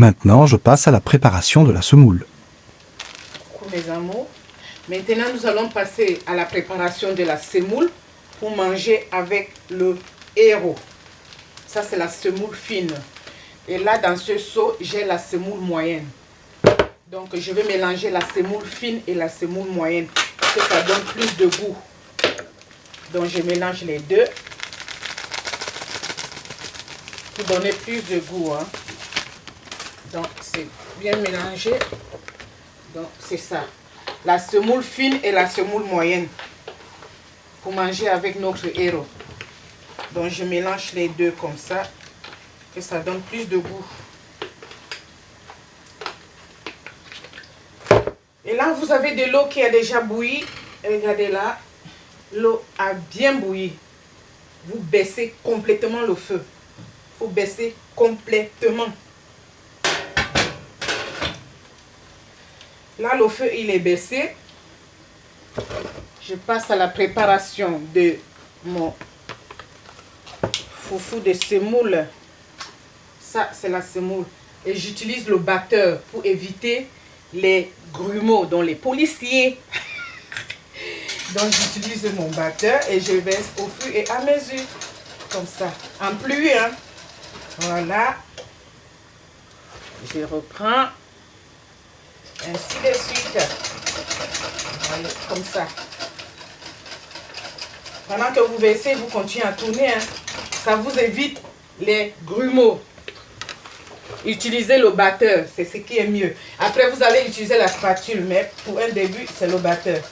Maintenant, je passe à la préparation de la semoule. Coucou mes amours. Maintenant, nous allons passer à la préparation de la semoule pour manger avec le héros. Ça, c'est la semoule fine. Et là, dans ce seau, j'ai la semoule moyenne. Donc, je vais mélanger la semoule fine et la semoule moyenne pour que ça donne plus de goût. Donc, je mélange les deux pour donner plus de goût. Hein. Donc, c'est bien mélangé. Donc, c'est ça. La semoule fine et la semoule moyenne pour manger avec notre héros. Donc, je mélange les deux comme ça, que ça donne plus de goût. Et là, vous avez de l'eau qui a déjà bouilli. Regardez là, l'eau a bien bouilli. Vous baissez complètement le feu. Il faut baisser complètement. Là, le feu, il est baissé. Je passe à la préparation de mon foufou de semoule. Ça, c'est la semoule. Et j'utilise le batteur pour éviter les grumeaux, dont les policiers. Donc, j'utilise mon batteur et je verse au fur et à mesure. Comme ça. En pluie, hein. Voilà. Je reprends. Ainsi de suite. Voilà, comme ça. Pendant que vous versez, vous continuez à tourner. Hein. Ça vous évite les grumeaux. Utilisez le batteur, c'est ce qui est mieux. Après, vous allez utiliser la spatule, mais pour un début, c'est le batteur.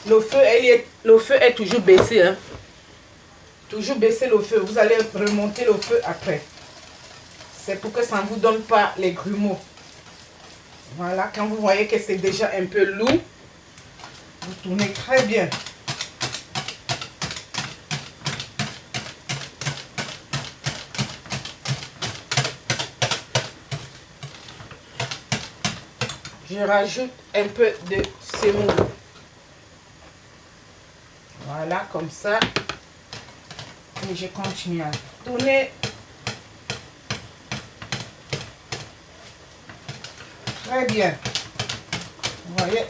Le feu est toujours baissé. Hein. Toujours baisser le feu. Vous allez remonter le feu après. C'est pour que ça ne vous donne pas les grumeaux. Voilà, quand vous voyez que c'est déjà un peu lourd, vous tournez très bien. Je rajoute un peu de semoule. Voilà, comme ça. Et je continue à tourner. Très bien. Vous voyez.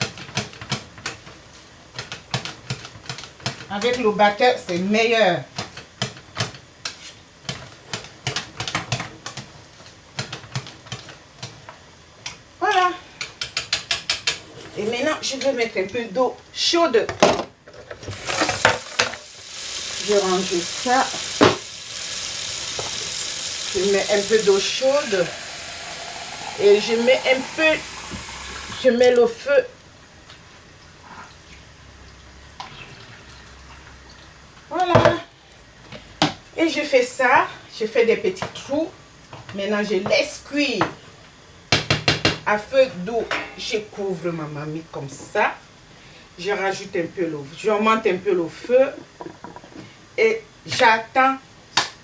Avec le batteur, c'est meilleur. Voilà. Et maintenant, je vais mettre un peu d'eau chaude. Je range ça. Je mets un peu d'eau chaude. Et je mets un peu, je mets le feu. Voilà. Et je fais ça, je fais des petits trous. Maintenant, je laisse cuire. À feu doux, je couvre ma marmite comme ça. Je rajoute un peu l'eau, j'augmente un peu le feu. Et j'attends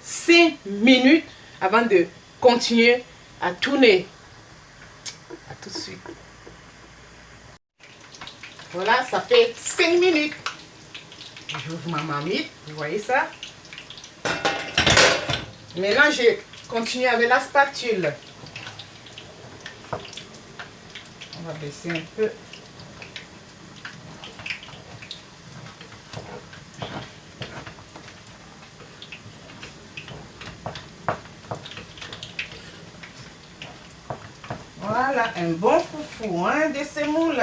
5 minutes avant de continuer à tourner. À tout de suite. Voilà, ça fait 5 minutes. J'ouvre ma marmite, vous voyez ça. Maintenant, je continue avec la spatule. On va baisser un peu. Voilà, un bon foufou, hein, de semoule.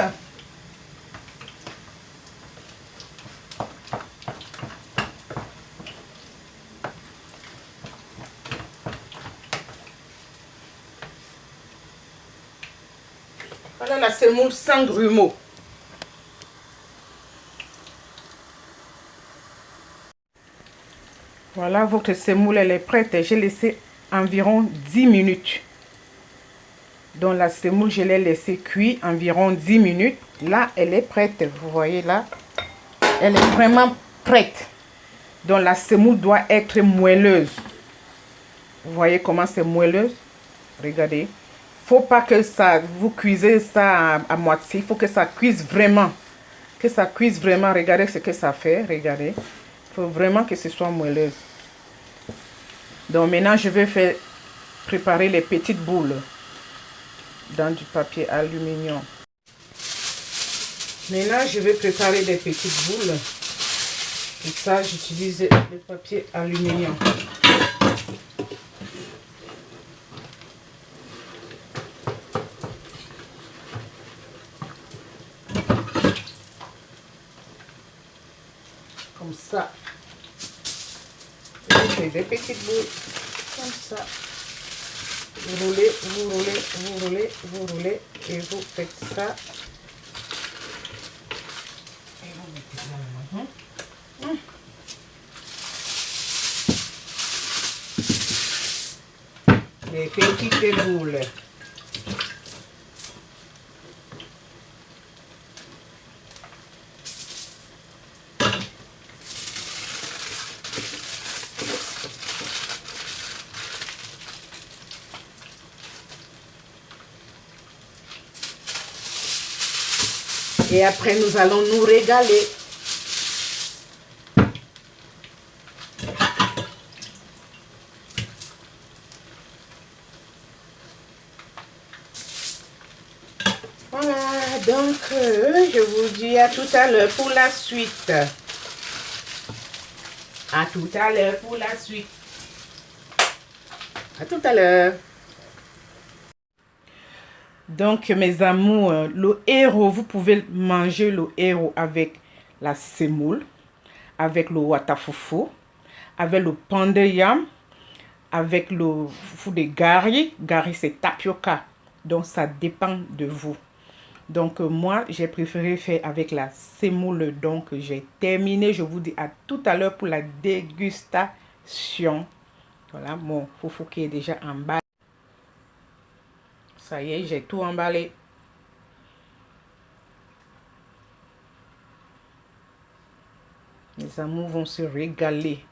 Voilà la semoule sans grumeaux. Voilà, votre semoule, elle est prête. J'ai laissé environ 10 minutes. Donc la semoule, je l'ai laissée cuire environ 10 minutes. Là, elle est prête. Vous voyez là, elle est vraiment prête. Donc la semoule doit être moelleuse. Vous voyez comment c'est moelleuse? Regardez. Faut pas que ça, vous cuisez ça à moitié. Il faut que ça cuise vraiment. Que ça cuise vraiment. Regardez ce que ça fait. Regardez. faut vraiment que ce soit moelleuse. Donc maintenant, je vais préparer les petites boules dans du papier aluminium. Maintenant, je vais préparer des petites boules. Pour ça, j'utilise le papier aluminium. Comme ça. Je fais des petites boules. Comme ça. Vous roulez, vous roulez, vous roulez, vous roulez. Et vous faites ça. Et vous mettez ça dans la main. Les petites boules. Et après, nous allons nous régaler. Voilà, donc je vous dis à tout à l'heure pour la suite. À tout à l'heure pour la suite. À tout à l'heure. Donc, mes amours, le héros, vous pouvez manger le héros avec la semoule, avec le watafufu, avec le pain de yam, avec le fufu de gari. Gari, c'est tapioca. Donc, ça dépend de vous. Donc, moi, j'ai préféré faire avec la semoule. Donc, j'ai terminé. Je vous dis à tout à l'heure pour la dégustation. Voilà, mon fufu qui est déjà emballé. Ça y est, j'ai tout emballé. Les amours vont se régaler.